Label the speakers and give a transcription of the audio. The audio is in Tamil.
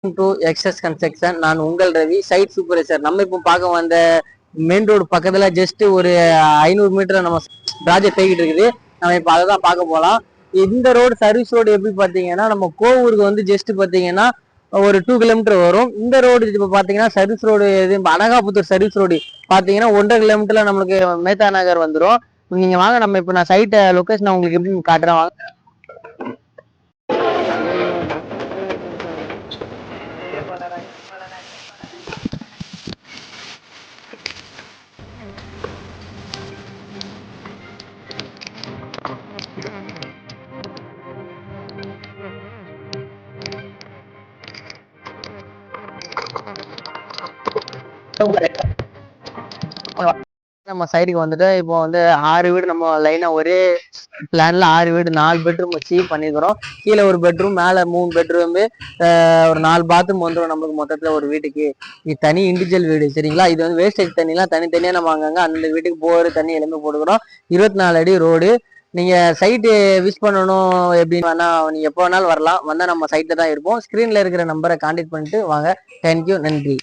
Speaker 1: To excess construction. நான் உங்கள் ரவி, சைட் சூப்பர்வைசர். நம்ம இப்போ பார்க்க வந்த மெயின் ரோடு பக்கத்துல ஜஸ்ட் ஒரு 500 மீட்டர் நம்ம ப்ராஜெக்ட் போய்கிட்டு இருக்குது. நம்ம இப்போ அதை தான் பார்க்க போகலாம். இந்த ரோடு சர்வீஸ் ரோடு எப்படி பார்த்தீங்கன்னா, நம்ம கோவூருக்கு வந்து ஜஸ்ட் பார்த்தீங்கன்னா ஒரு 2 கிலோமீட்டர் வரும். இந்த ரோடு இப்போ பார்த்தீங்கன்னா சர்வீஸ் ரோடு இது அனகாபுத்தூர் சர்வீஸ் ரோடு பார்த்தீங்கன்னா 1.5 கிலோமீட்டர்ல நம்மளுக்கு மேத்தா நகர் வந்துடும். நீங்க வாங்க, நம்ம இப்போ நான் சைட்டை லொக்கேஷன் உங்களுக்கு எப்படி காட்டுறேன் வாங்க. நம்ம சைடுக்கு வந்துட்டு இப்போ வந்து 6 வீடு நம்ம லைனா ஒரே பிளான்ல 6 வீடு 4 பெட்ரூம் வச்சு பண்ணிக்கிறோம். கீழே ஒரு பெட்ரூம், மேல 3 பெட்ரூம், ஒரு 4 பாத்ரூம் வந்துடும் நம்மளுக்கு மொத்தத்துல ஒரு வீட்டுக்கு. இது தனி இண்டிவிஜுவல் வீடு சரிங்களா. இது வந்து வேஸ்டேஜ் தண்ணிலாம் தனித்தனியா நம்ம அங்கங்க அந்த வீட்டுக்கு போர் தண்ணி எல்லாமே போட்டுக்கிறோம். 24 அடி ரோடு. நீங்க சைட்டு விஷ் பண்ணணும் எப்படின்னு வேணா நீங்க எப்போ வேணாலும் வரலாம். வந்தா நம்ம சைட்ல தான் இருப்போம். ஸ்கிரீன்ல இருக்கிற நம்பரை கான்டாக்ட் பண்ணிட்டு வாங்க. தேங்க்யூ, நன்றி.